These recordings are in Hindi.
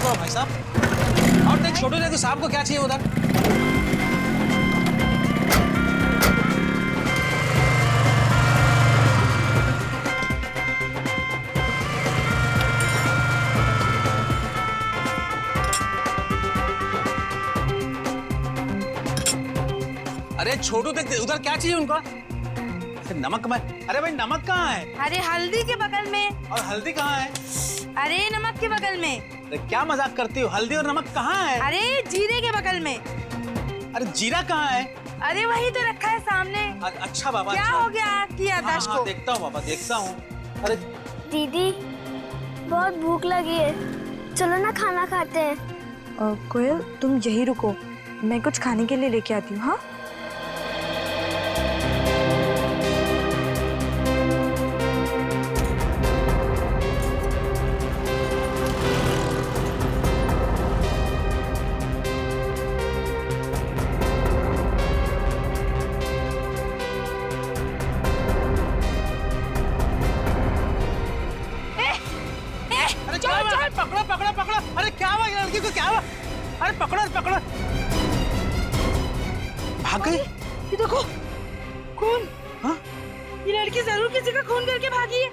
करो भाई साहब। और देख छोटू देखो साहब को क्या चाहिए उधर। अरे छोटू देख उधर क्या चाहिए उनको। नमक में, अरे भाई नमक कहाँ है? अरे हल्दी के बगल में। और हल्दी कहाँ है? अरे नमक के बगल में। अरे क्या मजाक करती हो, हल्दी और नमक कहाँ है? अरे जीरे के बगल में। अरे जीरा कहाँ है? अरे वही तो रखा है सामने। अच्छा बाबा, क्या अच्छा। हो गया आपकी याददाश्त को? देखता हूँ बाबा, देखता हूँ। अरे दीदी बहुत भूख लगी है, चलो ना खाना खाते हैं। कोयल तुम यही रुको, मैं कुछ खाने के लिए लेके आती हूँ। हाँ पकड़ो पकड़ो पकड़ो। अरे क्या हुआ लड़की को, क्या हुआ? अरे पकड़ो पकड़ो। भाग गई। ये देखो खून। हाँ? ये लड़की जरूर किसी का खून करके भागी है।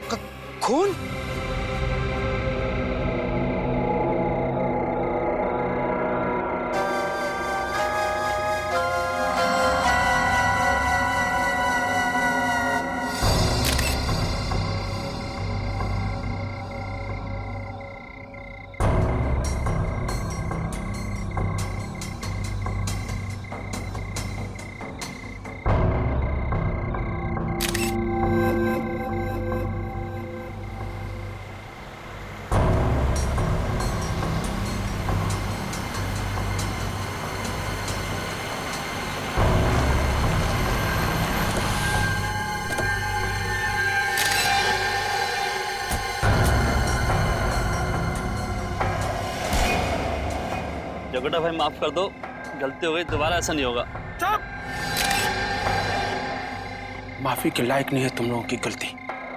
खून? जगोटा भाई माफ कर दो, गलती हो गई, दोबारा ऐसा नहीं होगा। चुप! माफी के लायक नहीं है तुम लोगों की गलती।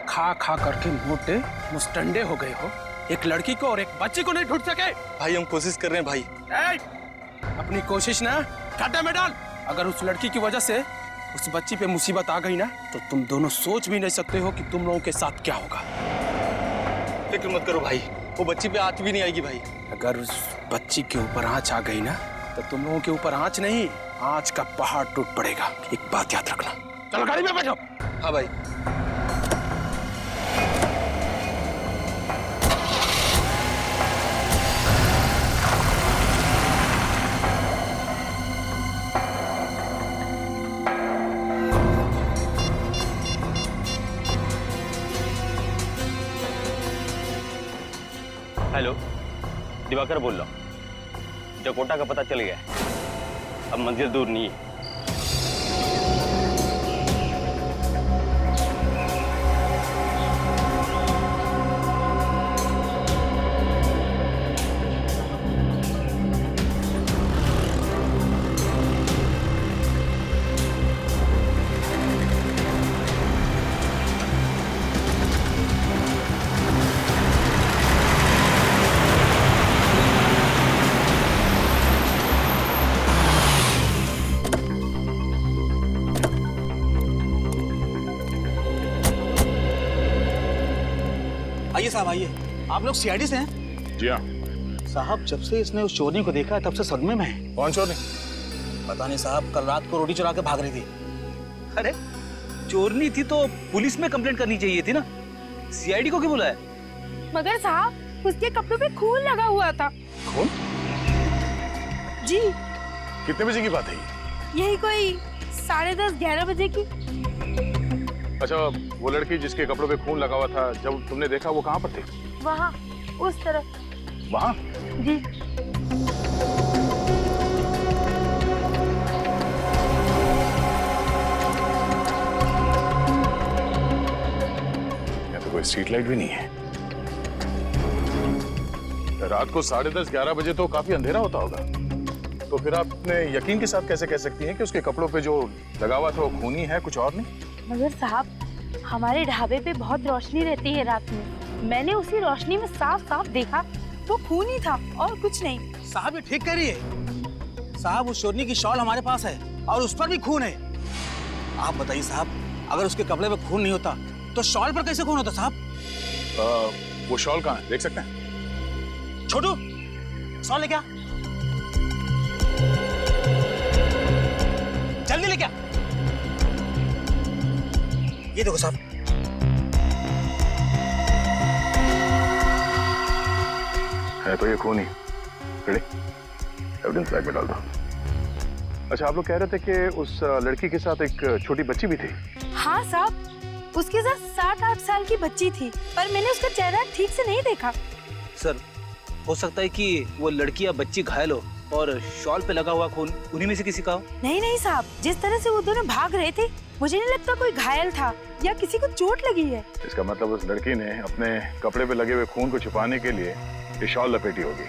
खा खा करके मोटे मुस्टंडे हो गए हो। एक लड़की को और एक बच्ची को नहीं ढूंढ सके। भाई हम कोशिश कर रहे हैं भाई। अपनी कोशिश ना घाटे में डाल। अगर उस लड़की की वजह से उस बच्ची पे मुसीबत आ गई ना, तो तुम दोनों सोच भी नहीं सकते हो कि तुम लोगों के साथ क्या होगा। फिक्र मत करो भाई, वो बच्ची पे आंच भी नहीं आएगी भाई। अगर उस बच्ची के ऊपर आंच आ गई ना, तो तुम लोगों के ऊपर आंच नहीं, आंच का पहाड़ टूट पड़ेगा। एक बात याद रखना। चलो गाड़ी में बैठो। हाँ भाई। हेलो, दिवाकर बोल रहा हूँ। जकोटा का पता चल गया है, अब मंजिल दूर नहीं है। आइए साहब आइए। आप लोग सीआईडी से हैं? जी हाँ। साहब जब से इसने उस चोरनी को देखा है तब से सदमे में है। कौन चोरनी? पता नहीं साहब, कल रात को रोटी चुरा के भाग रही थी। अरे चोरनी थी तो पुलिस में कंप्लेंट करनी चाहिए थी ना, सीआईडी को क्यों बुलाया? मगर साहब उसके कपड़ों पे खून लगा हुआ था। खून? जी कितने बजे की बात है ये? यही कोई 10:30-11 बजे की। अच्छा, वो लड़की जिसके कपड़ों पे खून लगा हुआ था, जब तुमने देखा वो कहाँ पर थी? वहाँ उस तरफ। वहाँ? जी यहाँ तो कोई स्ट्रीट लाइट भी नहीं है। रात को 10:30-11 बजे तो काफी अंधेरा होता होगा। तो फिर आप अपने यकीन के साथ कैसे कह सकती हैं कि उसके कपड़ों पे जो लगा हुआ था वो खूनी है, कुछ और नहीं? मगर साहब हमारे ढाबे पे बहुत रोशनी रहती है रात में, मैंने उसी रोशनी में साफ साफ देखा वो खून ही था और कुछ नहीं। साहब ये ठीक कह रही है साहब, उस चोरनी की शॉल हमारे पास है और उस पर भी खून है। आप बताइए साहब, अगर उसके कपड़े पे खून नहीं होता तो शॉल पर कैसे खून होता साहब? वो शॉल कहाँ है, देख सकते हैं? छोटू शॉल लेके आ, जल्दी लेके आ। ये देखो साहब, है तो ये खून ही। रेडी, एविडेंस बैग में डाल दो। अच्छा, आप लोग कह रहे थे कि उस लड़की के साथ एक छोटी बच्ची भी थी? हाँ साहब, उसके साथ 7-8 साल की बच्ची थी, पर मैंने उसका चेहरा ठीक से नहीं देखा। सर, हो सकता है कि वो लड़की या बच्ची घायल हो और शॉल पे लगा हुआ खून उन्हीं में से किसी का हो। नहीं साहब, जिस तरह से वो दोनों भाग रहे थे मुझे नहीं लगता कोई घायल था या किसी को चोट लगी है। इसका मतलब उस लड़की ने अपने कपड़े पे लगे हुए खून को छुपाने के लिए ये शॉल लपेटी होगी,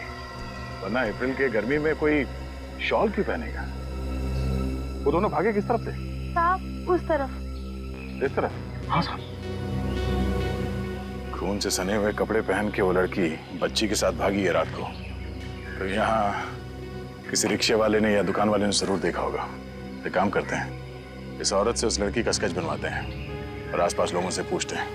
वरना अप्रैल के गर्मी में कोई शॉल क्यों पहनेगा? वो दोनों भागे किस तरफ थे? साहब उस तरफ। इस तरफ? हाँ साहब। खून से सने हुए कपड़े पहन के वो लड़की बच्ची के साथ भागी है रात को, तो यहाँ किसी रिक्शे वाले ने या दुकान वाले ने जरूर देखा होगा। एक काम करते हैं, इस औरत से उस लड़की का स्केच बनवाते हैं और आसपास लोगों से पूछते हैं।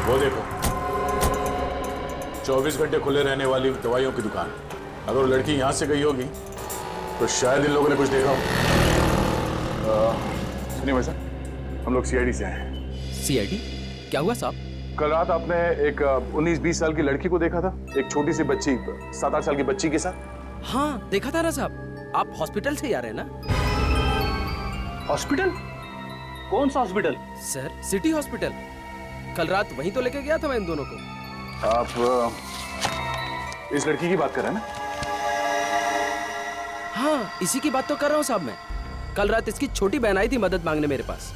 वो देखो, 24 घंटे खुले रहने वाली दवाइयों की दुकान। अगर वो लड़की यहाँ से गई होगी तो शायद इन लोगों ने कुछ देखा हो। सुनिए भाई साहब, हम लोग सीआईडी से हैं। सीआईडी? क्या हुआ साहब? कल रात आपने एक 19-20 साल की लड़की को देखा था, एक छोटी सी बच्ची 7-8 साल की बच्ची के साथ। हाँ देखा था ना साहब। आप हॉस्पिटल से ही आ रहे हैं ना? हॉस्पिटल? कौन सा हॉस्पिटल? Sir, city hospital. कल रात वहीं तो लेके गया था मैं इन दोनों को। आप इस लड़की की बात कर रहे हैं ना? हाँ, इसी की बात तो कर रहा हूँ साहब मैं। कल रात इसकी छोटी बहन आई थी मदद मांगने मेरे पास।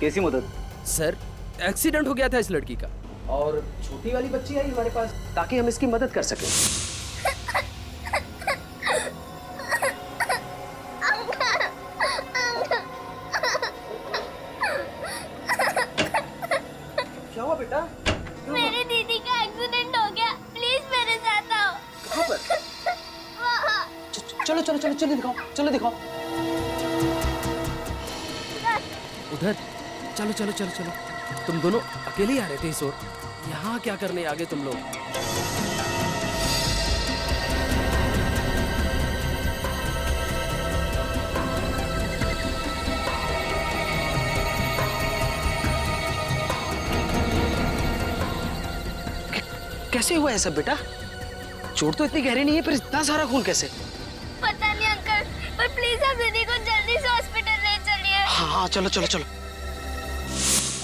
कैसी मदद? सर, एक्सीडेंट हो गया था इस लड़की का और छोटी वाली बच्ची आई हमारे पास ताकि हम इसकी मदद कर सकें। क्या हुआ बेटा? मेरी दीदी का एक्सीडेंट हो गया, प्लीज मेरे साथ आओ। कहाँ पर? वहाँ। चलो चलो चलो चलो दिखाओ, चलो दिखाओ। उधर? चलो चलो चलो चलो। तुम दोनों अकेले ही आ रहे थे इस ओर? यहाँ क्या करने आ गए तुम लोग? कैसे हुआ है सब बेटा? चोट तो इतनी गहरी नहीं है, पर इतना सारा खून कैसे? पता नहीं अंकल, पर प्लीज आप दीदी को जल्दी से हॉस्पिटल ले चलिए। हाँ चलो चलो चलो।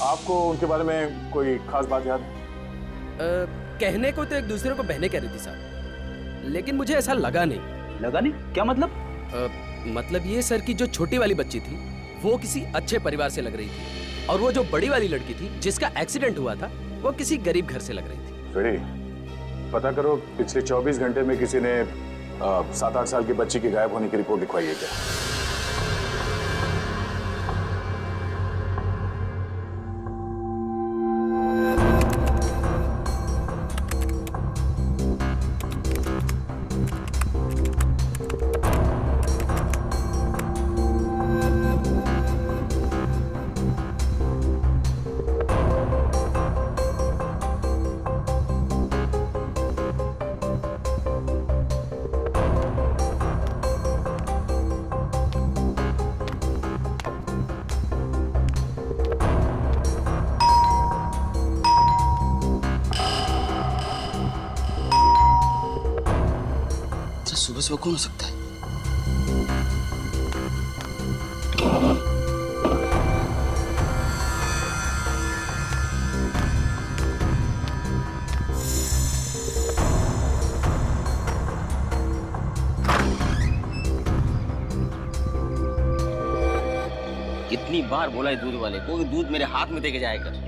आपको उनके बारे में कोई खास बात याद है? कहने को तो एक दूसरे को बहने कह रही थी साहब, लेकिन मुझे ऐसा लगा नहीं। लगा नहीं? क्या मतलब? मतलब ये सर की जो छोटी वाली बच्ची थी वो किसी अच्छे परिवार से लग रही थी, और वो जो बड़ी वाली लड़की थी जिसका एक्सीडेंट हुआ था वो किसी गरीब घर से लग रही थी। फ्रेडी, पता करो पिछले 24 घंटे में किसी ने 7-8 साल की बच्ची के गायब होने की रिपोर्ट लिखवाई है क्या? सुबह सुबह कौन हो सकता है? कितनी बार बोला है दूध वाले को कि दूध मेरे हाथ में देके जाया कर।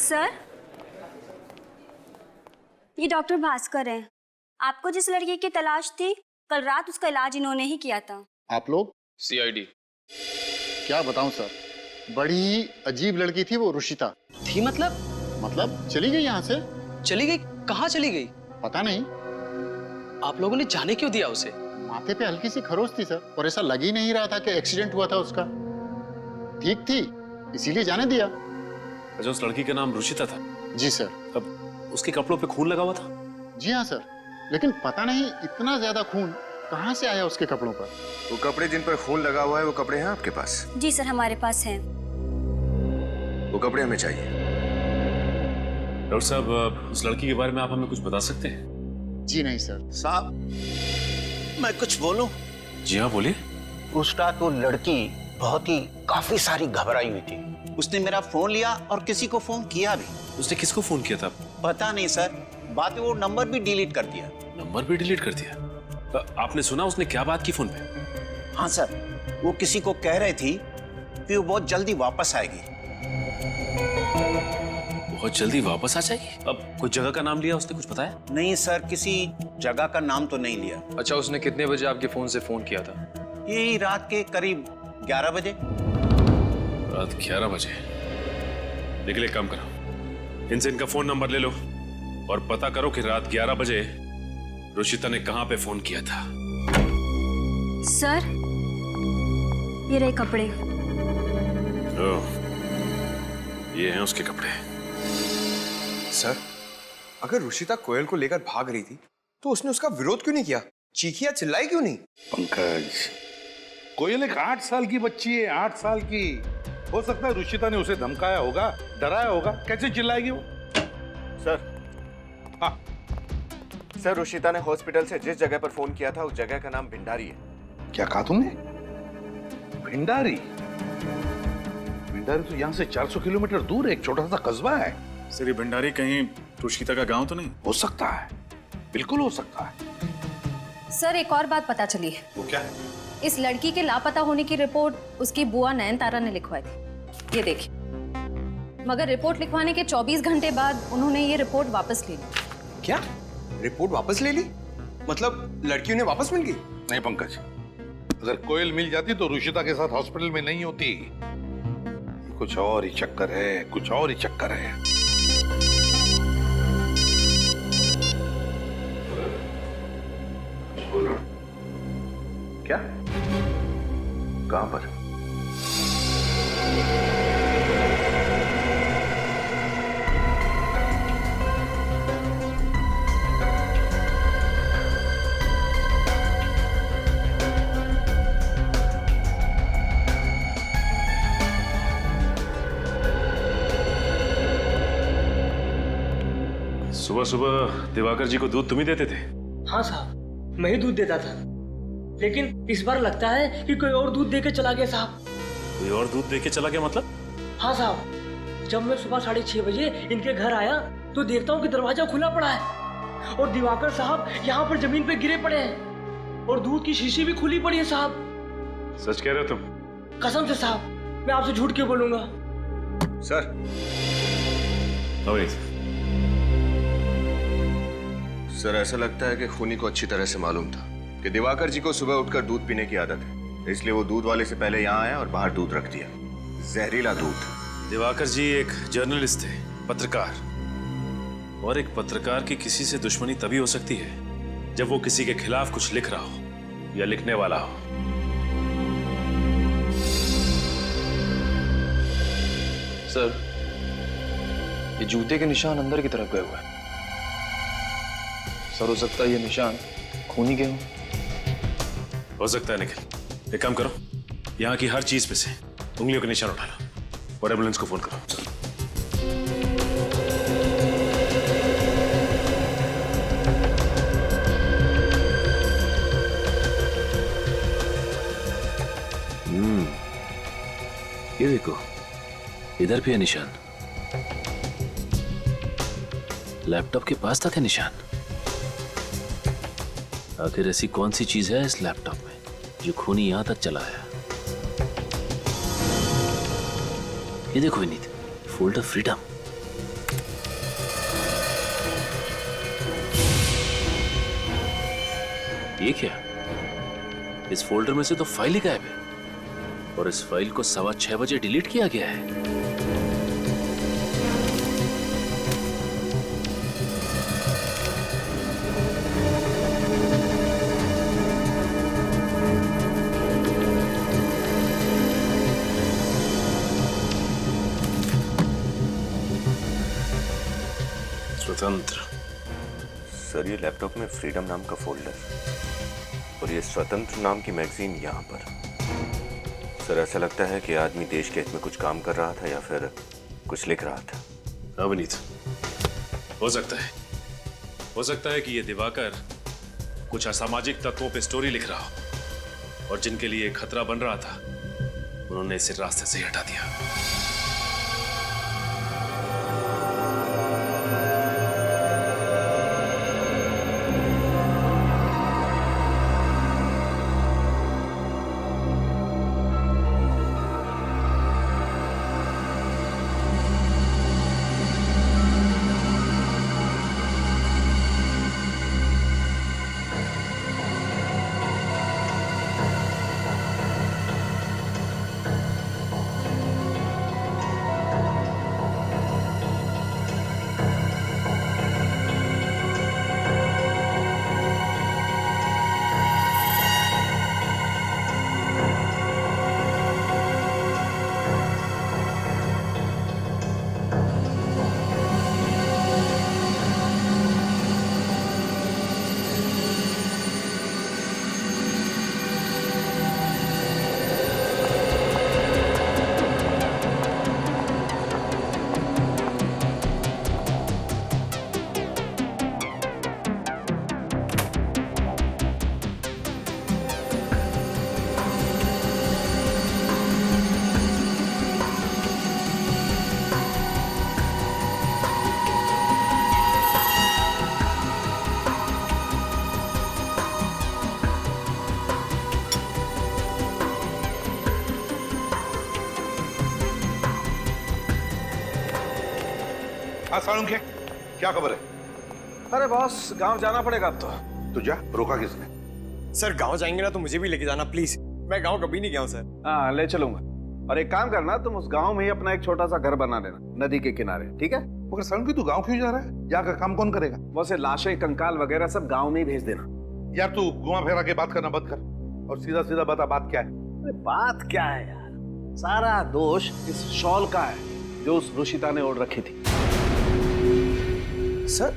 सर, ये डॉक्टर भास्कर हैं। आपको जिस लड़की की तलाश थी, कल रात उसका इलाज इन्होंने ही किया था। आप लोग? सीआईडी। क्या बताऊं सर, बड़ी ही अजीब लड़की थी वो रुशिता। थी मतलब चली गई यहाँ से। चली गई? कहाँ चली गई? पता नहीं। आप लोगों ने जाने क्यों दिया उसे? माथे पे हल्की सी खरोच थी सर, और ऐसा लग ही नहीं रहा था कि एक्सीडेंट हुआ था उसका। ठीक थी, इसीलिए जाने दिया। अच्छा, उस लड़की का नाम रुशिता था? जी सर। अब उसके कपड़ों पे खून लगा हुआ था? जी हाँ सर, लेकिन पता नहीं इतना ज्यादा खून कहाँ से आया उसके कपड़ों पर। वो कपड़े जिन पर खून लगा हुआ है, वो कपड़े हैं आपके पास? जी सर, हमारे पास हैं। वो कपड़े हमें चाहिए। डॉक्टर साहब, उस लड़की के बारे में आप हमें कुछ बता सकते हैं? जी नहीं सर। साहब, मैं कुछ बोलूं? जी हाँ, बोलिए। उस रात वो लड़की काफी सारी घबराई हुई थी। उसने मेरा फोन लिया और किसी को फोन किया भी। उसने किसको फोन किया था? पता नहीं सर, बाद में वो नंबर भी डिलीट कर दिया। नंबर भी डिलीट कर दिया? आपने सुना उसने क्या बात की फोन पे? हाँ सर, वो किसी को कह रही थी कि वो बहुत जल्दी वापस आएगी। बहुत जल्दी वापस आ जाएगी? अब कोई जगह का नाम लिया उसने, कुछ बताया? नहीं सर, किसी जगह का नाम तो नहीं लिया। अच्छा, उसने कितने बजे आपके फोन से फोन किया था? यही रात के करीब 11 बजे। रात 11 बजे? लेकिन एक काम करो, इनसे इनका फोन नंबर ले लो और पता करो कि रात 11 बजे रुशिता ने कहां पे फोन किया था। सर, ये रहे कपड़े। ओह, ये हैं उसके कपड़े। सर, अगर रुशिता कोयल को लेकर भाग रही थी, तो उसने उसका विरोध क्यों नहीं किया? चीखिया चिल्लाई क्यों नहीं? पंकज, कोयल एक 8 साल की बच्ची है, 8 साल की। हो सकता है रुशिता ने उसे धमकाया होगा, डराया होगा। कैसे चिल्लाएगी वो? सर, हाँ सर, रुशिता ने हॉस्पिटल से जिस जगह पर फोन किया था, उस जगह का नाम भिंडारी है। क्या कहा तुमने? भिंडारी? भिंडारी तो यहाँ से 400 किलोमीटर दूर एक छोटा सा कस्बा है। सर, ये भिंडारी कहीं रुशिता का गांव तो नहीं? हो सकता है, बिल्कुल हो सकता है। सर, एक और बात पता चली है। वो क्या? इस लड़की के लापता होने की रिपोर्ट उसकी बुआ नयनतारा ने लिखवाई थी। ये देखिए। मगर रिपोर्ट लिखवाने के 24 घंटे बाद उन्होंने ये रिपोर्ट वापस ले ली। क्या? रिपोर्ट वापस ले ली? मतलब लड़की उन्हें वापस मिल गई? नहीं पंकज, अगर कोयल मिल जाती तो रुशिता के साथ हॉस्पिटल में नहीं होती। कुछ और ही चक्कर है, कुछ और ही चक्कर है। क्या? कहां पर? सुबह सुबह दिवाकर जी को दूध तुम ही देते थे? हाँ साहब, मैं ही दूध देता था, लेकिन इस बार लगता है कि कोई और दूध देके चला गया साहब। कोई और दूध देके चला गया मतलब? हाँ साहब, जब मैं सुबह 6:30 बजे इनके घर आया तो देखता हूँ कि दरवाजा खुला पड़ा है और दिवाकर साहब यहाँ पर जमीन पे गिरे पड़े हैं और दूध की शीशी भी खुली पड़ी है साहब। सच कह रहे हो तुम? कसम से साहब, मैं आपसे झूठ क्यों बोलूंगा। सर, सर, ऐसा लगता है कि खूनी को अच्छी तरह से मालूम था कि दिवाकर जी को सुबह उठकर दूध पीने की आदत है, इसलिए वो दूध वाले से पहले यहाँ आया और बाहर दूध रख दिया। जहरीला दूध। दिवाकर जी एक जर्नलिस्ट थे, पत्रकार, और एक पत्रकार की किसी से दुश्मनी तभी हो सकती है जब वो किसी के खिलाफ कुछ लिख रहा हो या लिखने वाला हो। सर, ये जूते के निशान अंदर की तरफ गए हुए हैं। सर, हो सकता है ये निशान खूनी के हों। हो सकता है निखिल, एक काम करो, यहाँ की हर चीज पे से उंगलियों के निशान उठा लो और एम्बुलेंस को फोन करो। ये देखो, इधर भी है निशान। लैपटॉप के पास तक है निशान। आखिर ऐसी कौन सी चीज है इस लैपटॉप में जो खूनी यहां तक चला आया? ये देखो विनीत, फोल्डर फ्रीडम। ये क्या? इस फोल्डर में से तो फाइल ही गायब है और इस फाइल को 6:15 बजे डिलीट किया गया है। स्वतंत्र। सर, ये लैपटॉप में फ्रीडम नाम का फोल्डर और ये स्वतंत्र नाम की मैगजीन यहाँ पर। सर, ऐसा लगता है कि आदमी देश के हित में कुछ काम कर रहा था या फिर कुछ लिख रहा था। अवनीत, हो सकता है कि ये दिवाकर कुछ असामाजिक तत्वों पे स्टोरी लिख रहा हो और जिनके लिए खतरा बन रहा था उन्होंने इसे रास्ते से ही हटा दिया। हाँ सालुंखे, क्या खबर है? अरे बॉस, गांव जाना पड़ेगा अब तो। तू जा, रोका किसने? सर गांव जाएंगे ना तो मुझे भी लेके जाना प्लीज। मैं गांव कभी नहीं गया हूँ सर। हाँ ले चलूंगा। और एक काम करना, तुम उस गांव में ही अपना एक छोटा सा घर बना लेना नदी के किनारे, ठीक है? मगर सालुंखे, तू गांव क्यों जा रहा है? यहाँ का काम कौन करेगा? वैसे लाशें, कंकाल वगैरह सब गाँव में ही भेज देना। यार तू घुमा फेरा के बात करना बंद कर और सीधा सीधा बता बात क्या है। अरे बात क्या है यार, सारा दोष इस शॉल का है जो उस रुशिता ने ओढ़ रखी थी। सर,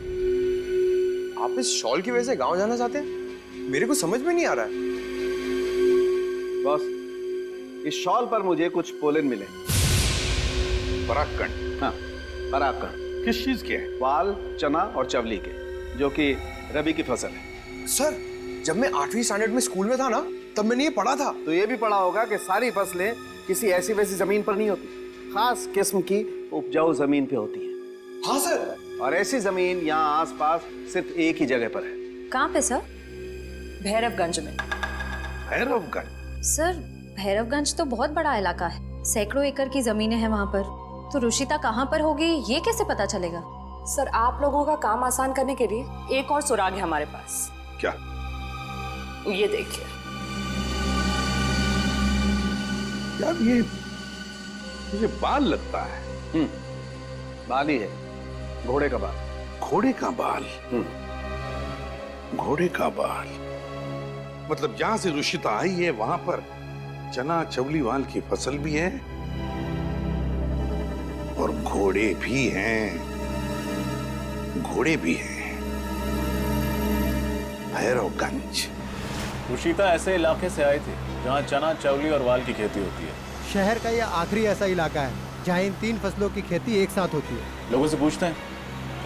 आप इस शॉल की वजह से गांव जाना चाहते हैं? मेरे को समझ में नहीं आ रहा है। बॉस, इस शॉल पर मुझे कुछ पोलन मिले। परागकण? हाँ, परागकण। किस चीज के? वाल, चना और चवली के, जो कि रबी की फसल है। सर, जब मैं 8वीं स्टैंडर्ड में स्कूल में था ना, तब मैंने ये पढ़ा था। तो ये भी पढ़ा होगा कि सारी फसलें किसी ऐसी वैसी जमीन पर नहीं होती, खास किस्म की उपजाऊ जमीन पे होती है। हाँ सर। और ऐसी जमीन यहाँ आसपास सिर्फ एक ही जगह पर है। कहाँ पे सर? भैरवगंज में। भैरवगंज? सर, भैरवगंज तो बहुत बड़ा इलाका है, सैकड़ों एकड़ की जमीनें हैं वहाँ पर। तो रुशिता कहाँ पर होगी ये कैसे पता चलेगा? सर, आप लोगों का काम आसान करने के लिए एक और सुराग है हमारे पास। क्या? ये देखिए। यार ये मुझे बाल लगता है। बाल ही है, घोड़े का बाल। घोड़े का बाल? घोड़े का बाल मतलब जहां से रुशिता आई है वहां पर चना चवली वाल की फसल भी है और घोड़े भी हैं। घोड़े भी हैं। भैरवगंज। रुशिता ऐसे इलाके से आए थे जहां चना चवली और वाल की खेती होती है। शहर का यह आखिरी ऐसा इलाका है जहां इन 3 फसलों की खेती एक साथ होती है। लोगों से पूछते हैं,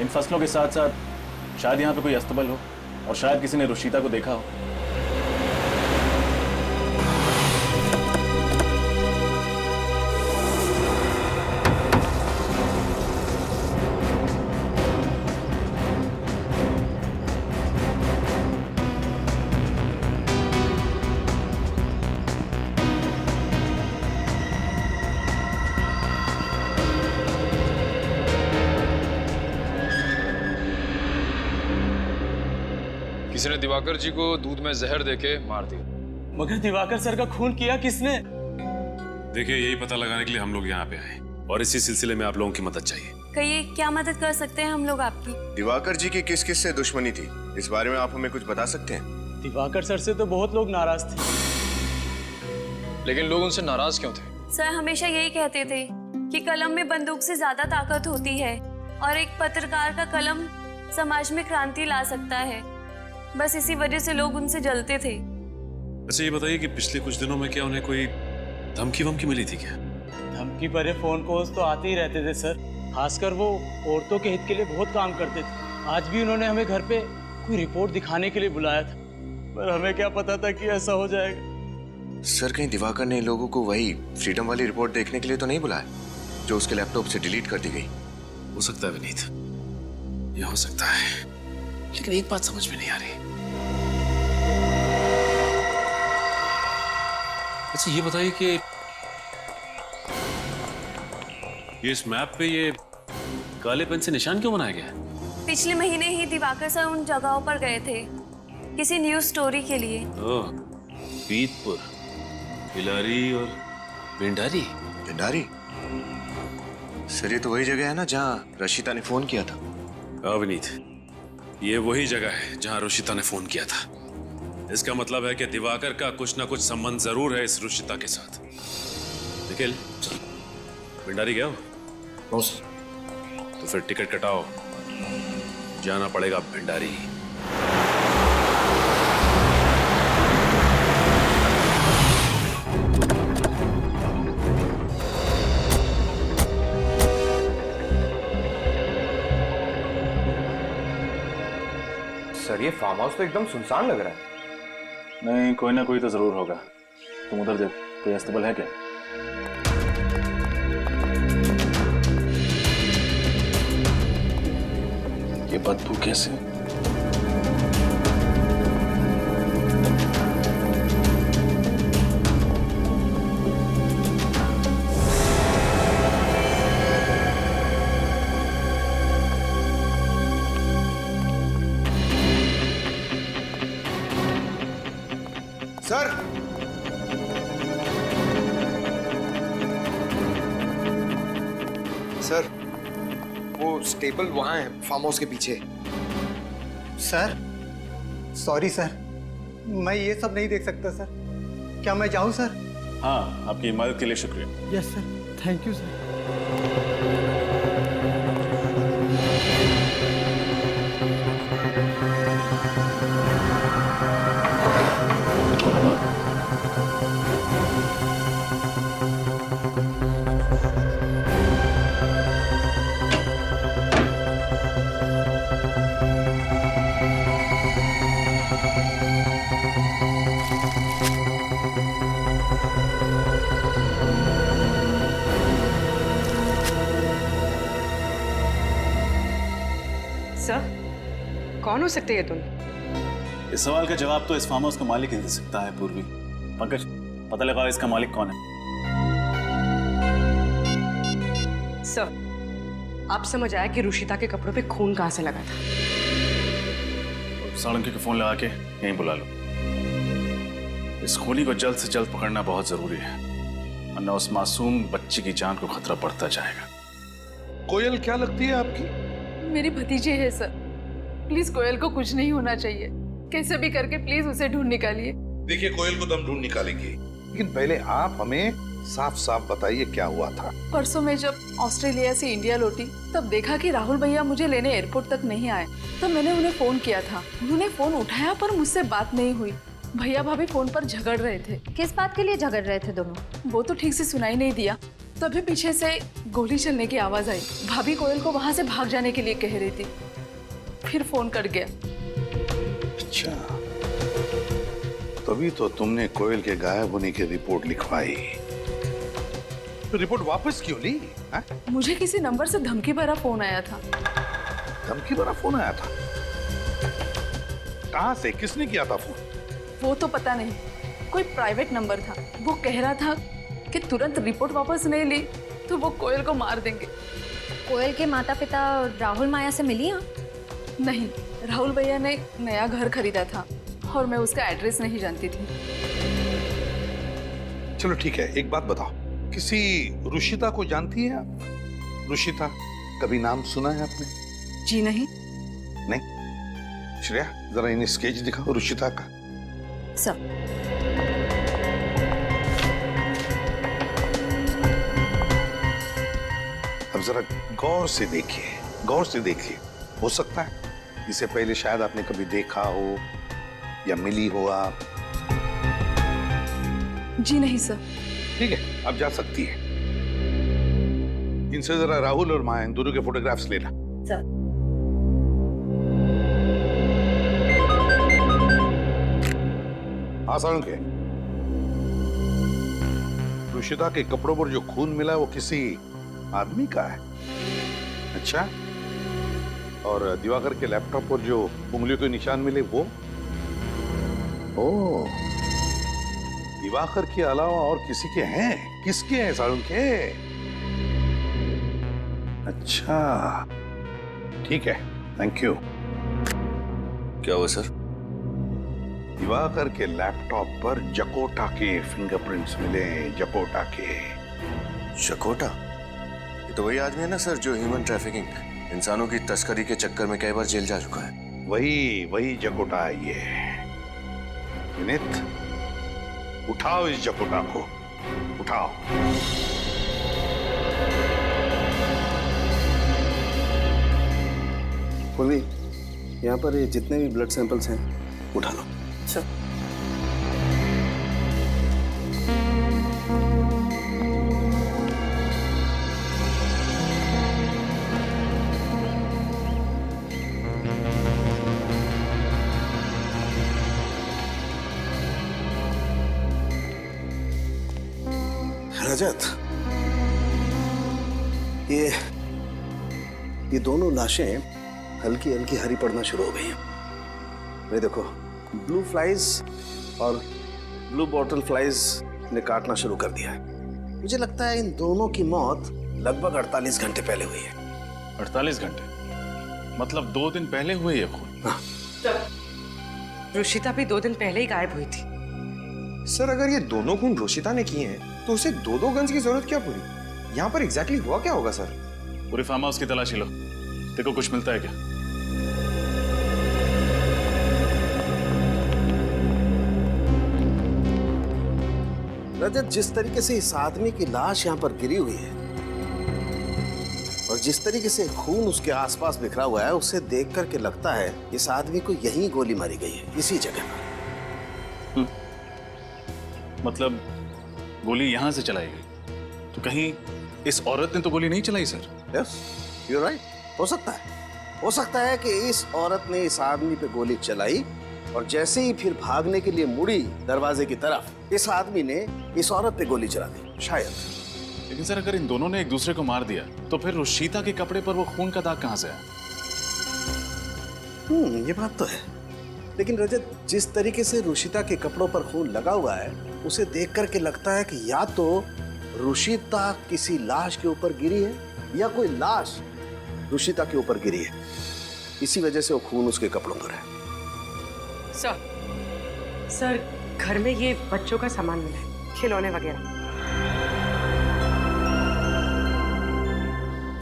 इन फसलों के साथ साथ शायद यहाँ पे कोई अस्तबल हो और शायद किसी ने रुशिता को देखा हो। किसी ने दिवाकर जी को दूध में जहर देके मार दिया। मगर दिवाकर सर का खून किया किसने? देखिए, यही पता लगाने के लिए हम लोग यहाँ पे आए और इसी सिलसिले में आप लोगों की मदद चाहिए। कहिए, क्या मदद कर सकते हैं हम लोग आपकी? दिवाकर जी की किस किस से दुश्मनी थी, इस बारे में आप हमें कुछ बता सकते हैं? दिवाकर सर से तो बहुत लोग नाराज थे। लेकिन लोग उनसे नाराज क्यों थे? सर हमेशा यही कहते थे कि कलम में बंदूक से ज्यादा ताकत होती है और एक पत्रकार का कलम समाज में क्रांति ला सकता है। बस इसी वजह से लोग उनसे जलते थे। अच्छा, ये बताइए कि पिछले कुछ दिनों में क्या उन्हें कोई धमकी वमकी मिली थी क्या? धमकी भरे फोन कॉल्स तो आते ही रहते थे सर। खासकर वो औरतों के हित के लिए बहुत काम करते थे। आज भी उन्होंने हमें घर पे कोई रिपोर्ट दिखाने के लिए बुलाया था, पर हमें क्या पता था कि ऐसा हो जाएगा। सर, कहीं दिवाकर ने लोगों को वही फ्रीडम वाली रिपोर्ट देखने के लिए तो नहीं बुलाया जो उसके लैपटॉप से डिलीट कर दी गई? हो सकता है विनीत, ये हो सकता है, लेकिन एक बात समझ में नहीं आ रही। अच्छा, ये बताइए कि ये इस मैप पे ये काले पेन से निशान क्यों बनाया गया है? पिछले महीने ही दिवाकर सर उन जगहों पर गए थे किसी न्यूज स्टोरी के लिए। ओह, पीतपुर, हिलारी और भिंडारी। भिंडारी? सर, ये तो वही जगह है ना जहाँ रशिता ने फोन किया था। विनीत, ये वही जगह है जहाँ रुशिता ने फोन किया था। इसका मतलब है कि दिवाकर का कुछ ना कुछ संबंध जरूर है इस रुशिता के साथ। निखिल, भिंडारी गया हो? No sir. तो फिर टिकट कटाओ, जाना पड़ेगा भिंडारी। सर, ये फार्म हाउस तो एकदम सुनसान लग रहा है। नहीं, कोई ना कोई तो जरूर होगा। तुम उधर देख, कोई अस्तबल है क्या? ये बदबू कैसे? सर, सर, वो स्टेबल वहां है, फार्म हाउस के पीछे। सर, सॉरी सर, मैं ये सब नहीं देख सकता सर। क्या मैं जाऊं सर? हाँ, आपकी मदद के लिए शुक्रिया। Yes sir, thank you sir. Sir, कौन हो सकते हैं तुम? इस सवाल का जवाब तो इस फार्म हाउस का मालिक ही दे सकता है। पूर्वी, पंकज, पता लगाओ इसका मालिक कौन है। सर, आप समझ आया कि रुशिता के कपड़ों पे खून कहां से लगा था? साळुंखे को फोन लगा के यहीं बुला लो। इस खूनी को जल्द से जल्द पकड़ना बहुत जरूरी है, वरना उस मासूम बच्ची की जान को खतरा बढ़ता जाएगा। कोयल क्या लगती है आपकी? मेरी भतीजी है सर। प्लीज कोयल को कुछ नहीं होना चाहिए। कैसे भी करके प्लीज उसे ढूंढ निकालिए। देखिए, कोयल को तो हम ढूंढ निकालेंगे, लेकिन पहले आप हमें साफ साफ बताइए क्या हुआ था। परसों मैं जब ऑस्ट्रेलिया से इंडिया लौटी तब देखा कि राहुल भैया मुझे लेने एयरपोर्ट तक नहीं आए। तो मैंने उन्हें फोन किया था, उन्होंने फोन उठाया पर मुझसे बात नहीं हुई। भैया भाभी फोन पर झगड़ रहे थे। किस बात के लिए झगड़ रहे थे दोनों? वो तो ठीक से सुनाई नहीं दिया। तभी पीछे से गोली चलने की आवाज आई। भाभी कोयल को वहां से भाग जाने के लिए कह रही थी। फिर फोन कट गया। अच्छा, तभी तो तुमने कोयल के गायब होने की रिपोर्ट लिखवाई। तो रिपोर्ट वापस क्यों ली? मुझे किसी नंबर से धमकी भरा फोन आया था। धमकी भरा फोन आया था? कहां से, किसने किया था फोन? वो तो पता नहीं, कोई प्राइवेट नंबर था। वो कह रहा था कि तुरंत रिपोर्ट वापस नहीं ली तो वो कोयल को मार देंगे। कोयल के माता पिता राहुल माया से मिली? नहीं, राहुल भैया ने नया घर खरीदा था और मैं उसका एड्रेस नहीं जानती थी। चलो ठीक है, एक बात बताओ, किसी रुशिता को जानती है आप? रुशिता, कभी नाम सुना है आपने? जी नहीं। नहीं? श्रेया, जरा इन्हें स्केच दिखाओ रुशिता का। सब अब जरा गौर से देखिए, गौर से देखिए। हो सकता है इसे पहले शायद आपने कभी देखा हो या मिली हो आप। जी नहीं सर। ठीक है, अब जा सकती है। इनसे जरा राहुल और माया, इन दोनों के फोटोग्राफ्स लेना। सर। हाँ सालुंखे, रुशिता के कपड़ों पर जो खून मिला वो किसी आदमी का है। अच्छा, और दिवाकर के लैपटॉप पर जो उंगलियों के निशान मिले वो? ओह, दिवाकर के अलावा और किसी के हैं? किसके हैं सालुंखे? अच्छा, ठीक है, थैंक यू। क्या हुआ सर? दिवाकर के लैपटॉप पर जकोटा के फिंगरप्रिंट्स मिले, जकोटा के। जकोटा? ये तो वही आदमी है ना सर जो ह्यूमन ट्रैफिकिंग, इंसानों की तस्करी के चक्कर में कई बार जेल जा चुका है। वही जकोटा है ये। विनीत, उठाओ इस जकोटा को, उठाओ। पूर्वी, यहाँ पर ये जितने भी ब्लड सैंपल्स हैं उठा लो। अच्छा। रजत, ये दोनों लाशें हल्की हल्की हरी पड़ना शुरू हो गई हैं। ये देखो, ब्लू फ्लाइज और ब्लू बॉटल फ्लाइज ने काटना शुरू कर दिया है। मुझे लगता है इन दोनों की मौत लगभग 48 घंटे पहले हुई है। 48 घंटे? मतलब 2 दिन पहले हुए ये खून? हाँ। रुशिता भी 2 दिन पहले ही गायब हुई थी। सर, अगर ये दोनों खून रुशिता ने किए हैं तो उसे 2 गन्स की जरूरत क्या पड़ी? यहाँ पर एग्जैक्टली हुआ क्या होगा सर? पूरे फार्म हाउस की तलाशी लो, देखो कुछ मिलता है क्या। रजत, जिस तरीके से इस आदमी की लाश यहाँ पर गिरी हुई है और जिस तरीके से खून उसके आसपास बिखरा हुआ है, उसे देख करके लगता है इस आदमी को यहीं गोली मारी गई है, इसी जगह पर। मतलब गोली यहां से चलाई गई, तो कहीं इस औरत ने तो गोली नहीं चलाई सर? Yes, you right. हो सकता है कि इस औरत ने इस आदमी पे गोली चलाई और जैसे ही फिर भागने के लिए मुड़ी दरवाजे की तरफ, इस आदमी ने इस औरत पे गोली चला दी, शायद। लेकिन सर, अगर इन दोनों ने एक दूसरे को मार दिया तो फिर रुशिता के कपड़े पर वो खून का दाग कहां से आया? ये बात तो है, लेकिन रजत, जिस तरीके से रुशिता के कपड़ों पर खून लगा हुआ है, उसे देख करके लगता है कि या तो रुशिता किसी लाश के ऊपर गिरी है या कोई लाश रुशिता के ऊपर गिरी है। इसी वजह से वो खून उसके कपड़ों पर है। सर, घर में ये बच्चों का सामान मिला है, खिलौने वगैरह।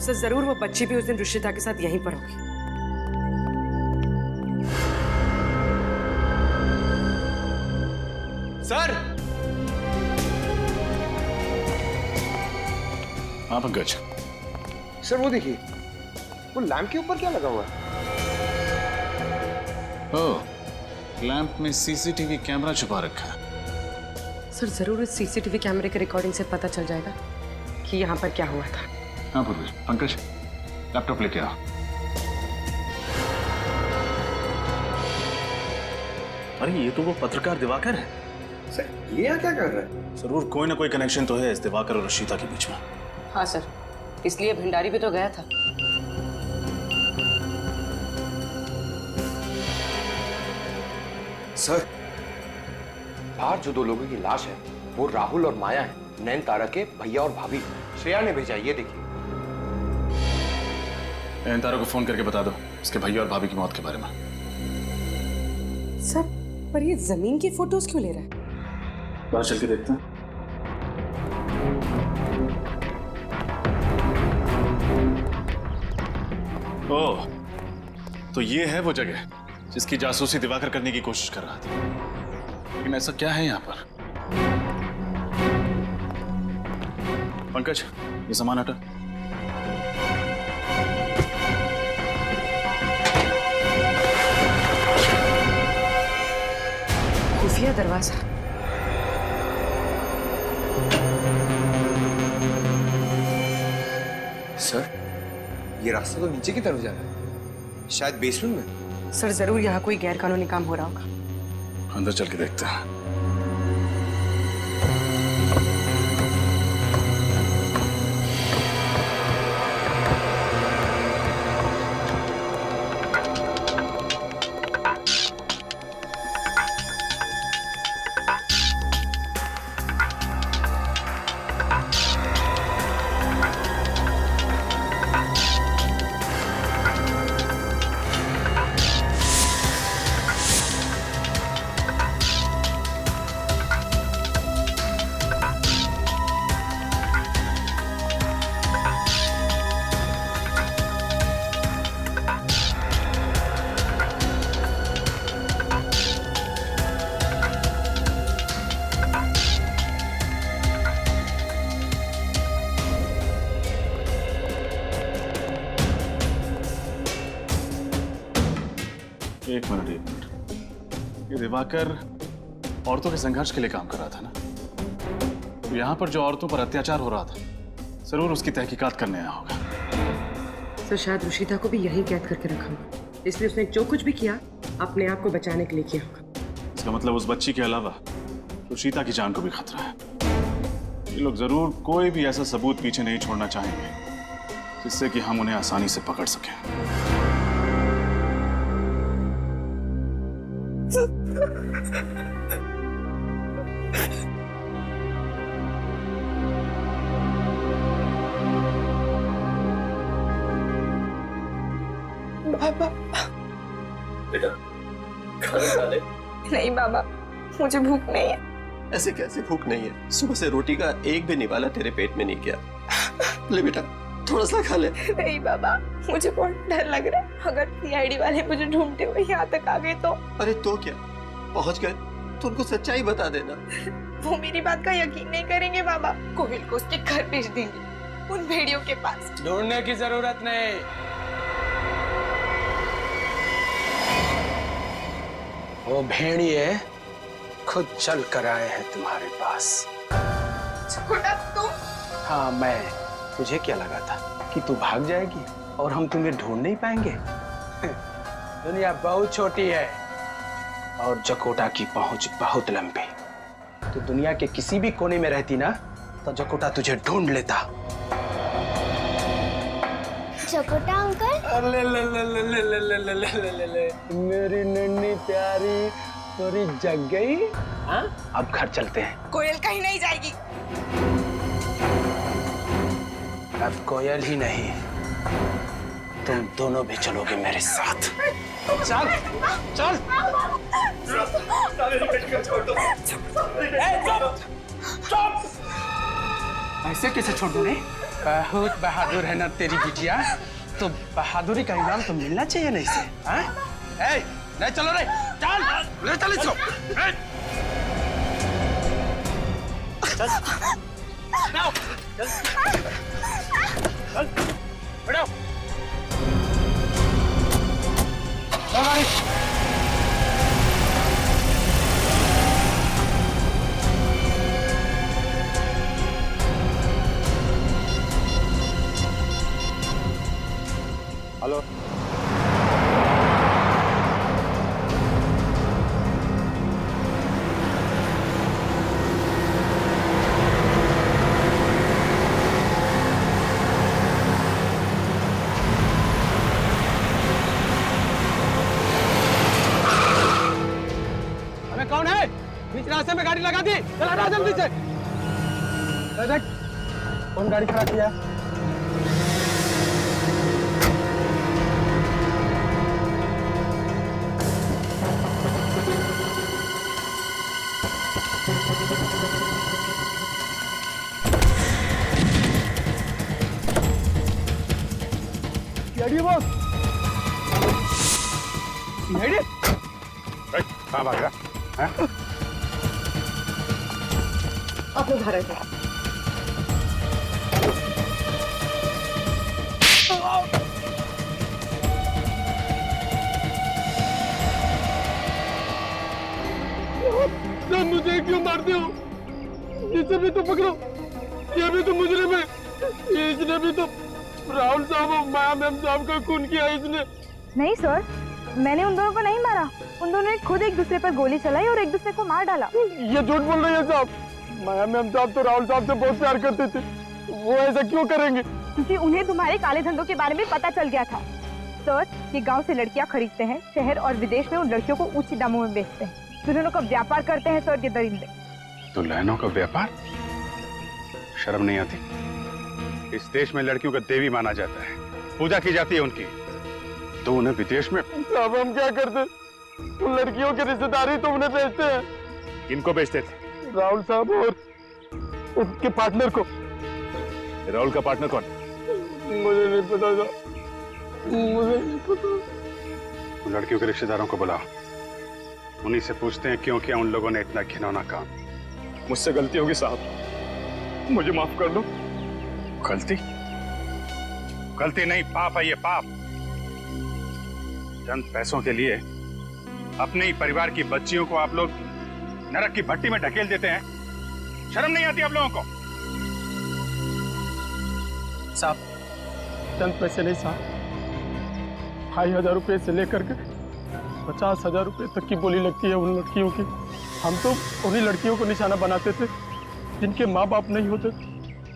सर, जरूर वो बच्ची भी उस दिन रुशिता के साथ यहीं पर होगी। सर! हाँ पंकज। सर, वो देखिए, वो लैंप के ऊपर क्या लगा हुआ है? ओह, लैंप में सीसीटीवी कैमरा छुपा रखा है। सर, जरूर इस सीसीटीवी कैमरे के रिकॉर्डिंग से पता चल जाएगा कि यहाँ पर क्या हुआ था। हाँ पूर्वी, पंकज लैपटॉप लेके आओ। अरे ये तो वो पत्रकार दिवाकर है। सर, ये यहाँ क्या कर रहा है? जरूर कोई ना कोई कनेक्शन तो है इस दिवाकर और रुशिता के बीच में। हाँ सर, इसलिए भंडारी भी तो गया था। सर, बाहर जो 2 लोगों की लाश है वो राहुल और माया है, नैन तारा के भैया और भाभी। श्रेया ने भेजा, ये देखिए। नैन तारा को फोन करके बता दो उसके भैया और भाभी की मौत के बारे में। सर, पर ये जमीन की फोटोज क्यों ले रहा है? बाहर चल के देखते हैं। ओह, तो ये है वो जगह जिसकी जासूसी दिवाकर करने की कोशिश कर रहा था। लेकिन ऐसा क्या है यहाँ पर? पंकज, ये सामान हटा। खुफिया दरवाजा। सर, ये रास्ता तो नीचे की तरफ जा रहा है, शायद बेसमेंट में। सर, जरूर यहाँ कोई गैर कानूनी काम हो रहा होगा। अंदर चल के देखते हैं। एक मिनट। ये दिवाकर औरतों के संघर्ष के लिए काम कर रहा था ना? तो यहाँ पर जो औरतों पर अत्याचार हो रहा था, जरूर उसकी तहकीकात करने आया होगा। सर, शायद रुशिता को भी यहीं कैद करके रखा होगा, इसलिए उसने जो कुछ भी किया अपने आप को बचाने के लिए किया होगा। इसका मतलब उस बच्ची के अलावा रुशिता की जान को भी खतरा है। ये लोग जरूर कोई भी ऐसा सबूत पीछे नहीं छोड़ना चाहेंगे जिससे कि हम उन्हें आसानी से पकड़ सकें। बाबा, बेटा खाना खा ले। नहीं बाबा, मुझे भूख नहीं है। ऐसे कैसे भूख नहीं है? सुबह से रोटी का एक भी निवाला तेरे पेट में नहीं गया। ले बेटा, थोड़ा सा खा ले। नहीं बाबा, मुझे बहुत डर लग रहा है। अगर सीआईडी वाले मुझे ढूंढते हुए यहाँ तक आ गए तो? अरे तो क्या, पहुँच गए तो उनको सच्चाई बता देना। वो मेरी बात का यकीन नहीं करेंगे बाबा। कोविल को उसके घर भेज देंगे, उन भेड़ियों के पास। ढूंढने की जरूरत नहीं। वो भेड़िए खुद चल कर आए हैं तुम्हारे पास। छोटा तुम? हाँ मैं। तुझे क्या लगा था कि तू भाग जाएगी और हम तुम्हें ढूंढ नहीं पाएंगे? दुनिया बहुत छोटी है और जकोटा की पहुंच बहुत लंबी। तो दुनिया के किसी भी कोने में रहती ना, तो जकोटा तुझे ढूंढ लेता। जकोटा अंकल? ले ले ले ले ले ले ले ले ले ले ले, मेरी नन्ही प्यारी पूरी जग गई। हाँ, अब घर चलते हैं। कोयल कहीं नहीं जाएगी। अब कोयल ही नहीं, तुम दोनों भी चलोगे मेरे साथ। चल चल। ऐसे कैसे छोड़ दूं? बहुत बहादुर है ना तेरी बिटिया, तो बहादुरी का इनाम तो मिलना चाहिए नहीं से। हाँ? ले चलो रे, चल ले चल इसको। चल बैठो। हेलो, हमें कौन है? बीच रास्ते में गाड़ी लगा दी, चला रहा जल्दी से। देख कौन गाड़ी खड़ा किया? CID boss. सीआईडी? कहाँ भाग रहा? आप लोग घर थे। मुझे क्यों मारते हो? इसे भी तो पकड़ो, ये भी तो मुजरिम है। इसने भी तो राहुल साहब और माया मैम साहब का खून किया इसने। नहीं सर, मैंने उन दोनों को नहीं मारा। उन दोनों ने खुद एक दूसरे पर गोली चलाई और एक दूसरे को मार डाला। ये झूठ बोल रही है साहब। माया मैम साहब तो राहुल साहब से बहुत प्यार करते थे, वो ऐसा क्यों करेंगे? क्योंकि उन्हें तुम्हारे काले धंधों के बारे में पता चल गया था। सर, ये गांव से लड़कियां खरीदते हैं, शहर और विदेश में उन लड़कियों को ऊंचे दामों में बेचते हैं। दुल्हनों का व्यापार करते हैं सर ये दरिंदे। दुल्हनों का व्यापार? शर्म नहीं आती? इस देश में लड़कियों का देवी माना जाता है, पूजा की जाती है उनकी, तो उन्हें विदेश में? साहब हम क्या करते? उन लड़कियों की रिश्तेदारी तो उन्हें बेचते हैं। किनको बेचते थे? राहुल साहब और उनके पार्टनर को। राहुल का पार्टनर कौन? मुझे नहीं पता था, मुझे नहीं पता। लड़कियों के रिश्तेदारों को बुलाओ, उन्हीं से पूछते हैं क्यों किया उन लोगों ने इतना घिनौना काम। मुझसे गलती होगी साहब, मुझे माफ कर दो। गलती? गलती नहीं, पाप है ये, पाप। चंद पैसों के लिए अपने ही परिवार की बच्चियों को आप लोग नरक की भट्टी में ढकेल देते हैं। शर्म नहीं आती आप लोगों को? साहब, चंद पैसे नहीं साहब, 2,500 रुपए से लेकर के 50,000 रुपए तक की बोली लगती है उन लड़कियों की। हम तो उन्हीं लड़कियों को निशाना बनाते थे जिनके माँ बाप नहीं होते।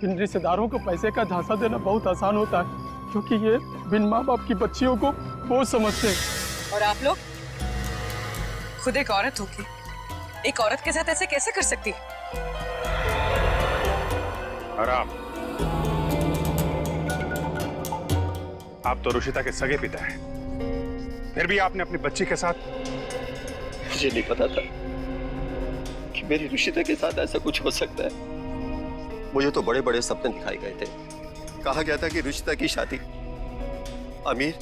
इन रिश्तेदारों को पैसे का झांसा देना बहुत आसान होता है, क्योंकि ये बिन माँ बाप की बच्चियों को बहुत समझते हैं। और आप लोग खुद एक औरत होगी, एक औरत के साथ ऐसे कैसे कर सकती? और आप तो रुशिता के सगे पिता हैं, फिर भी आपने अपनी बच्ची के साथ? मुझे नहीं पता था कि मेरी रुशिता के साथ ऐसा कुछ हो सकता है। मुझे तो बड़े बड़े सपने दिखाए गए थे। कहा गया था कि रुशिता की शादी अमीर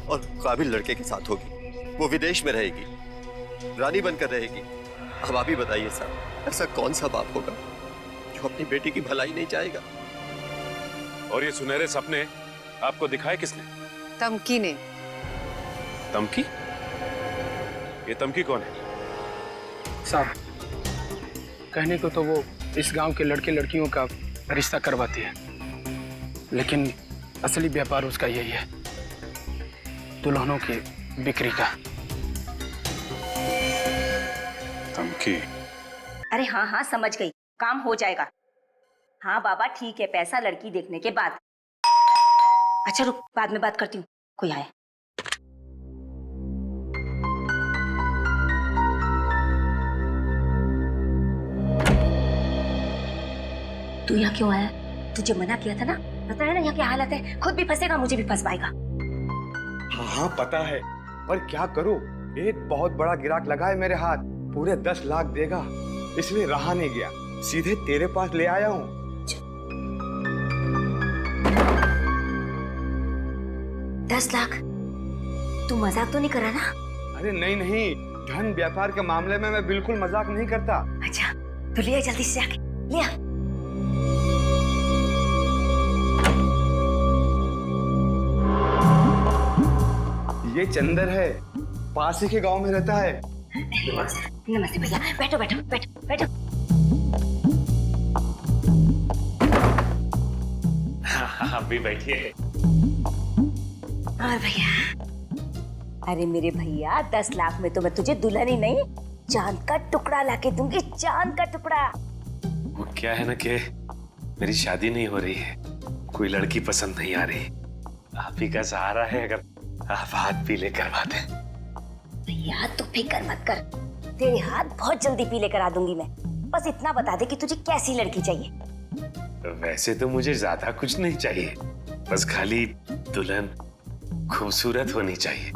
और काबिल लड़के के साथ होगी, वो विदेश में रहेगी, रानी बनकर रहेगी। अब आप ही बताइए साहब, ऐसा कौन सा बाप होगा जो अपनी बेटी की भलाई नहीं चाहेगा? और ये सुनहरे सपने आपको दिखाए किसने? तमकी ने। तमकी? ये तमकी कौन है? साहब, कहने को तो वो इस गांव के लड़के लड़कियों का रिश्ता करवाती है, लेकिन असली व्यापार उसका यही है, दुल्हनों की बिक्री का। तमकी? अरे हाँ हाँ समझ गई, काम हो जाएगा। हाँ बाबा ठीक है, पैसा लड़की देखने के बाद। अच्छा रुक, बाद में बात करती हूँ, कोई आया। तू यहाँ क्यों आया? तुझे मना किया था ना, पता है ना यहाँ क्या हालत है, खुद भी फंसेगा मुझे भी फंसवाएगा। हाँ हाँ पता है, पर क्या करूं, एक बहुत बड़ा गिराक लगा है मेरे हाथ, पूरे 10 लाख देगा, इसलिए रहा नहीं गया, सीधे तेरे पास ले आया हूँ। 10 लाख? तू मजाक तो नहीं करा ना? अरे नहीं नहीं, धन व्यापार के मामले में मैं बिल्कुल मजाक नहीं करता। अच्छा तो ले आ जल्दी से जाके, ले आ। ये चंदर है, पास ही के गांव में रहता है। नमस्ते भैया, बैठो बैठो बैठो बैठो। आप भी बैठिए। और भैया, अरे मेरे भैया 10 लाख में तो मैं तुझे दुल्हन ही नहीं, चांद का टुकड़ा लाके दूंगी, चांद का टुकड़ा। वो क्या है ना कि मेरी शादी नहीं हो रही है, कोई लड़की पसंद नहीं आ रही, आप ही का सहारा है, अगर आप हाथ पीले करवा दें। भैया तू फिक्र मत कर, तेरे हाथ बहुत जल्दी पीले करा दूंगी मैं, बस इतना बता दे कि तुझे कैसी लड़की चाहिए। वैसे तो मुझे ज्यादा कुछ नहीं चाहिए, बस खाली दुल्हन खूबसूरत होनी चाहिए,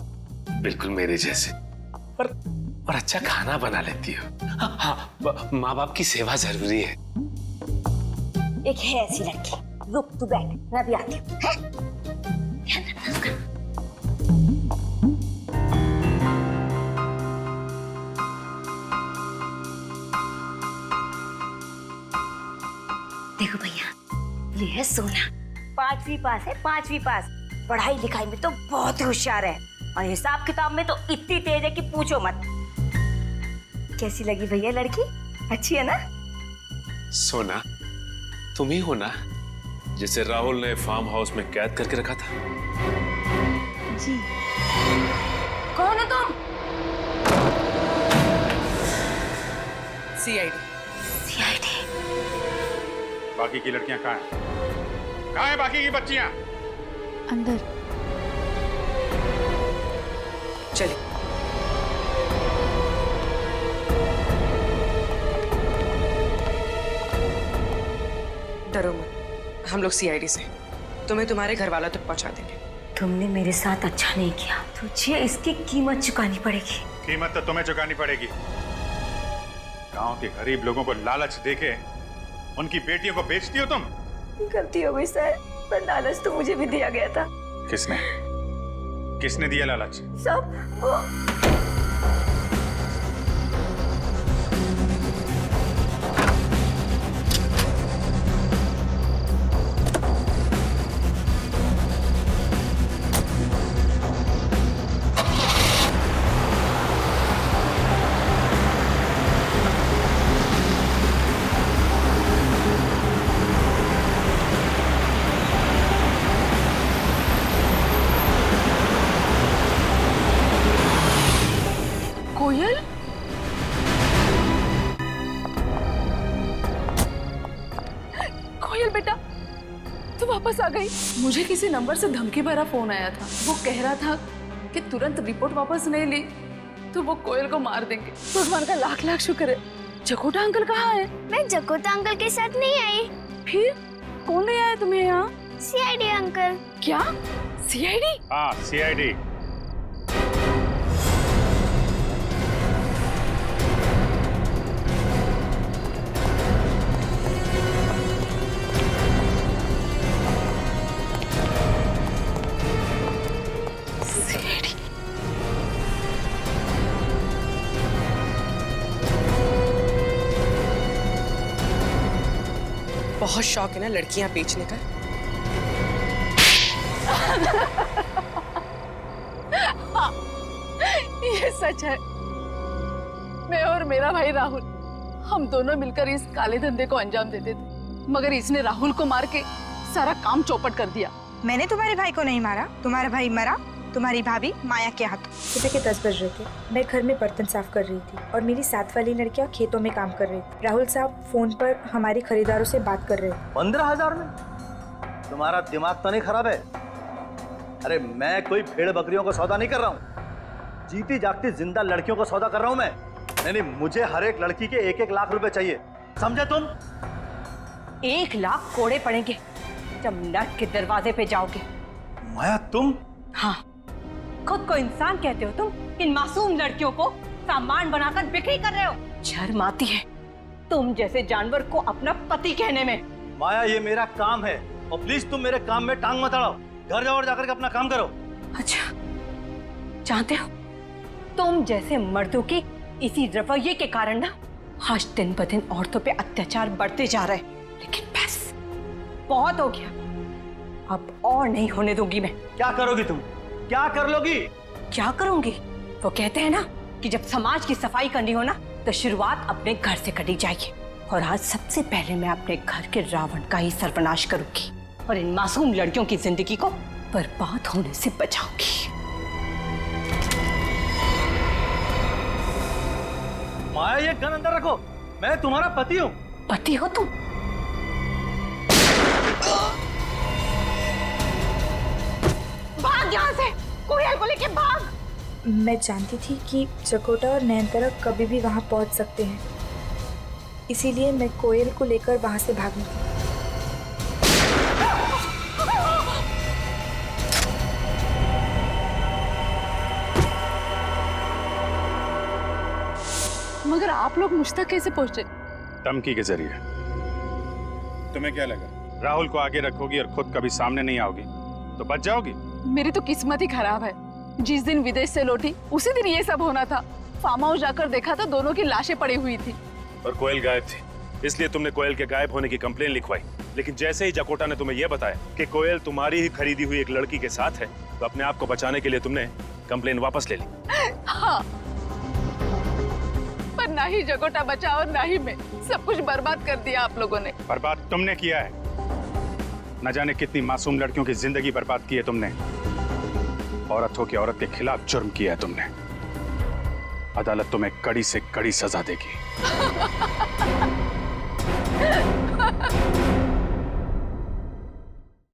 बिल्कुल मेरे जैसे, और अच्छा खाना बना लेती हो। हाँ, माँ बाप की सेवा जरूरी है। एक है ऐसी लड़की, रुक तू बैठ, मैं भी आती हूँ। ध्यान रखना उसका। देखो भैया, ये है सोना, 5वीं पास है, 5वीं पास। पढ़ाई लिखाई में तो बहुत होशियार है और हिसाब किताब में तो इतनी तेज है कि पूछो मत। कैसी लगी भैया लड़की? अच्छी है ना? सोना तुम ही हो ना जिसे राहुल ने फार्म हाउस में कैद करके रखा था? जी। कौन हो तुम? सीआईडी। सीआईडी। बाकी की लड़कियां कहाँ हैं? कहाँ हैं बाकी की बच्चियां? अंदर। चलिए। डरो मत, हम लोग सीआईडी से तुम्हें तुम्हारे घर वालों तक पहुंचा देंगे। तुमने मेरे साथ अच्छा नहीं किया, तुझे इसकी कीमत चुकानी पड़ेगी। कीमत तो तुम्हें चुकानी पड़ेगी। गांव के गरीब लोगों को लालच देके उनकी बेटियों को बेचती हो तुम। गलती हो गई सर, पर लालच तो मुझे भी दिया गया था। किसने? किसने दिया लालच? सब वो। कोयल? कोयल बेटा, तू वापस आ गई। मुझे किसी नंबर से धमकी भरा फोन आया था। वो कह रहा था कि तुरंत रिपोर्ट वापस नहीं ली तो वो कोयल को मार देंगे। भगवान का लाख लाख शुक्र है। जकोटा अंकल कहाँ है? मैं जकोटा अंकल के साथ नहीं आई। फिर कौन ले आया तुम्हें यहाँ? CID uncle. क्या? सीआईडी? हाँ, सीआईडी। बहुत शौक है ना लड़कियां बेचने का? हाँ, ये सच है। मैं और मेरा भाई राहुल, हम दोनों मिलकर इस काले धंधे को अंजाम देते थे, मगर इसने राहुल को मार के सारा काम चौपट कर दिया। मैंने तुम्हारे भाई को नहीं मारा, तुम्हारा भाई मरा तुम्हारी भाभी माया के हाथों। सुबह के 10 बज रहे थे, मैं घर में बर्तन साफ कर रही थी और मेरी साथ वाली लड़कियां खेतों में काम कर रही थी। राहुल साहब फोन पर हमारी खरीदारों से बात कर रहे थे। 15,000 में? तुम्हारा दिमाग तो नहीं खराब है? अरे मैं कोई भेड़ बकरियों का सौदा नहीं कर रहा हूँ, जीती जागती जिंदा लड़कियों का सौदा कर रहा हूँ मैं। नहीं, मुझे हर एक लड़की के 1-1 लाख रुपए चाहिए, समझे तुम? 1 लाख कोड़े पड़ेंगे जब नर्क के दरवाजे पे जाओगे। माया तुम? हाँ, खुद को इंसान कहते हो तुम, इन मासूम लड़कियों को सामान बनाकर बिक्री कर रहे हो। शर्म आती है तुम जैसे जानवर को अपना पति कहने में। माया ये मेरा काम है और प्लीज तुम मेरे काम में टांग मत अड़ाओ। घर जाओ और जाकर के अपना काम करो। अच्छा, जानते हो तुम जैसे मर्दों के इसी रवैये के कारण ना आज दिन ब दिन औरतों पे अत्याचार बढ़ते जा रहे हैं। लेकिन बस बहुत हो गया, अब और नहीं होने दूंगी मैं। क्या करोगी तुम? क्या कर लोगी? क्या करूंगी? वो कहते हैं ना कि जब समाज की सफाई करनी हो ना तो शुरुआत अपने घर से करनी चाहिए। और आज सबसे पहले मैं अपने घर के रावण का ही सर्वनाश करूंगी और इन मासूम लड़कियों की जिंदगी को बर्बाद होने से बचाऊंगी। माया ये गन अंदर रखो, मैं तुम्हारा पति हूँ। पति हो तुम? भाग यहाँ से, कोयल को लेके भाग। मैं जानती थी कि जकोटा और नयनतारा कभी भी वहां पहुंच सकते हैं, इसीलिए मैं कोयल को लेकर वहां से भागी थी। मगर आप लोग मुझ तक कैसे पहुंचे? धमकी के जरिए। तुम्हें क्या लगा राहुल को आगे रखोगी और खुद कभी सामने नहीं आओगी तो बच जाओगी? मेरी तो किस्मत ही खराब है। जिस दिन विदेश से लौटी उसी दिन ये सब होना था। फार्म हाउस जाकर देखा तो दोनों की लाशें पड़ी हुई थी। और कोयल गायब थी, इसलिए तुमने कोयल के गायब होने की कंप्लेन लिखवाई। लेकिन जैसे ही जकोटा ने तुम्हें यह बताया कि कोयल तुम्हारी ही खरीदी हुई एक लड़की के साथ है, तो अपने आप को बचाने के लिए तुमने कंप्लेन वापस ले ली। हाँ, पर ना ही जगोटा बचा और ना ही मैं। सब कुछ बर्बाद कर दिया आप लोगों ने। बर्बाद तुमने किया है। न जाने कितनी मासूम लड़कियों की जिंदगी बर्बाद की है तुमने। औरत हो के औरत के खिलाफ जुर्म किया है तुमने। अदालत तुम्हें कड़ी से कड़ी सजा देगी।